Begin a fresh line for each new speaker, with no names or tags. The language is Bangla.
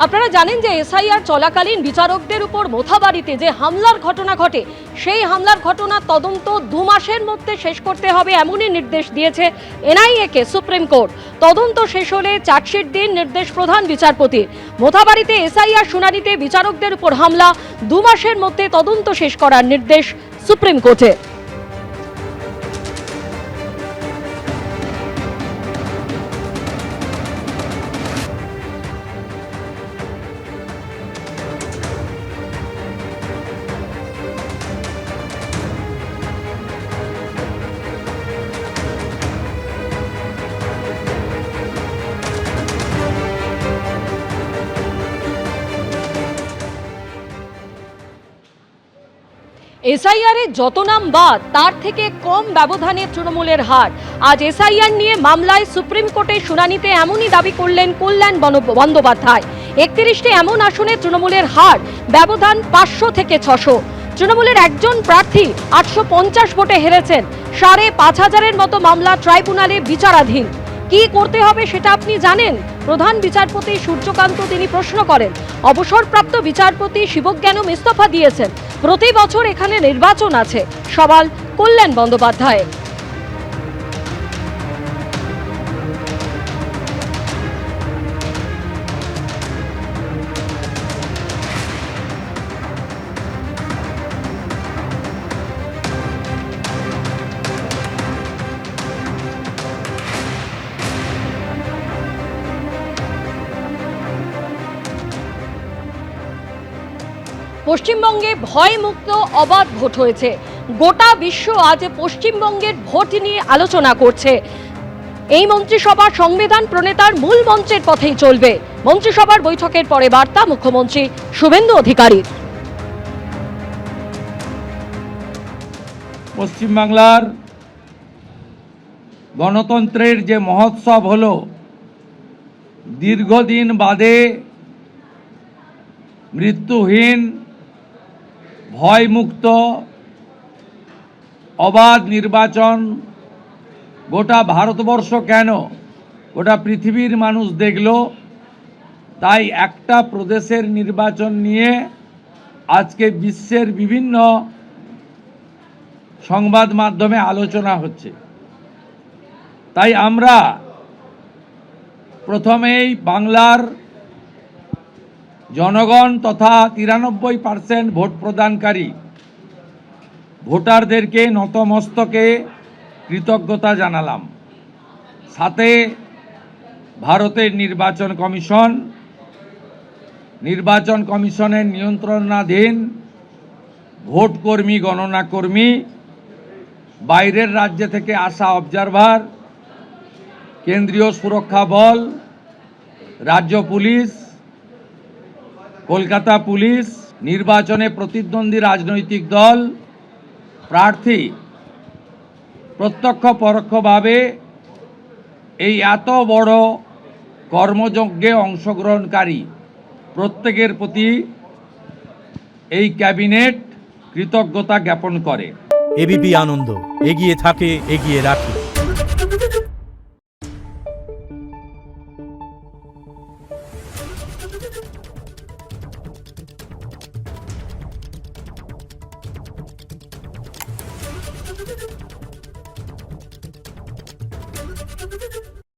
আপনারা জানেন যে এসআইআর চলাকালীন বিচারকদের উপর মোথাবাড়িতে যে হামলার ঘটনা ঘটে, সেই হামলার ঘটনা তদন্ত 2 মাসের মধ্যে শেষ করতে হবে এমনই নির্দেশ দিয়েছে এনআইএ-কে সুপ্রিম কোর্ট। তদন্ত শেষ হলে চার্জশিট দিন নির্দেশ প্রধান বিচারপতির। মোথাবাড়িতে এসআইআর শুনানিতে বিচারকদের উপর হামলা, 2 মাসের মধ্যে তদন্ত শেষ করার নির্দেশ সুপ্রিম কোর্টের। এসআইআর-এ যত নাম বাদ তার থেকে কম ব্যবধানে তৃণমূলের হার। আজ এসআইআর নিয়ে মামলায় সুপ্রিম কোর্টে শুনানিতে এমনই দাবি করলেন কল্যাণ বন্দ্যোপাধ্যায়। 31টি এমন আসনে তৃণমূলের হার, ব্যবধান 500 থেকে 600। তৃণমূলের একজন প্রার্থী 850 ভোটে হেরেছেন। 5,500-এর মতো মামলা ট্রাইব্যুনালে বিচারাধীন। কি করতে হবে সেটা আপনি জানেন? প্রধান বিচারপতি সূর্যকান্ত তিনি প্রশ্ন করেন। অবসরপ্রাপ্ত বিচারপতি শিবজ্ঞানম ইস্তফা দিয়েছেন। প্রতি বছর এখানে নির্বাচন আছে, সওয়াল কল্যাণ বন্দ্যোপাধ্যায়। পশ্চিমবঙ্গে ভয়মুক্ত অবাধ ভোট হয়েছে। গোটা বিশ্ব আজ পশ্চিমবঙ্গের ভোট নিয়ে আলোচনা করছে। এই মন্ত্রিসভা সংবিধান প্রণেতার মূল মঞ্চের পথেই চলবে। মন্ত্রিসভার বৈঠকের পরে বার্তা মুখ্যমন্ত্রী শুভেন্দু অধিকারীর।
পশ্চিমবাংলার গণতন্ত্রের যে মহোৎসব হলো, দীর্ঘদিন বাদে মৃত্যুহীন, ভয়মুক্ত, অবাধ নির্বাচন গোটা ভারতবর্ষ কেন গোটা পৃথিবীর মানুষ দেখল। তাই একটা প্রদেশের নির্বাচন নিয়ে আজকে বিশ্বের বিভিন্ন সংবাদ মাধ্যমে আলোচনা হচ্ছে। তাই আমরা প্রথমেই বাংলার জনগণ তথা 93% ভোট প্রদানকারী ভোটারদেরকে নতমস্তকে কৃতজ্ঞতা জানালাম। সাথে ভারতের নির্বাচন কমিশনের নিয়ন্ত্রণাধীন ভোট কর্মী, গণনা কর্মী, বাইরের রাজ্য থেকে আসা অবজারভার, কেন্দ্রীয় সুরক্ষা বল, রাজ্য পুলিশ, কলকাতা পুলিশ, নির্বাচনে প্রতিদ্বন্দ্বী রাজনৈতিক দল, প্রার্থী, প্রত্যক্ষ পরোক্ষভাবে এই এত বড় কর্মযজ্ঞে অংশগ্রহণকারী প্রত্যেকের প্রতি এই ক্যাবিনেট কৃতজ্ঞতা জ্ঞাপন করে।
এবিপি আনন্দ, এগিয়ে থাকে, এগিয়ে রাখে।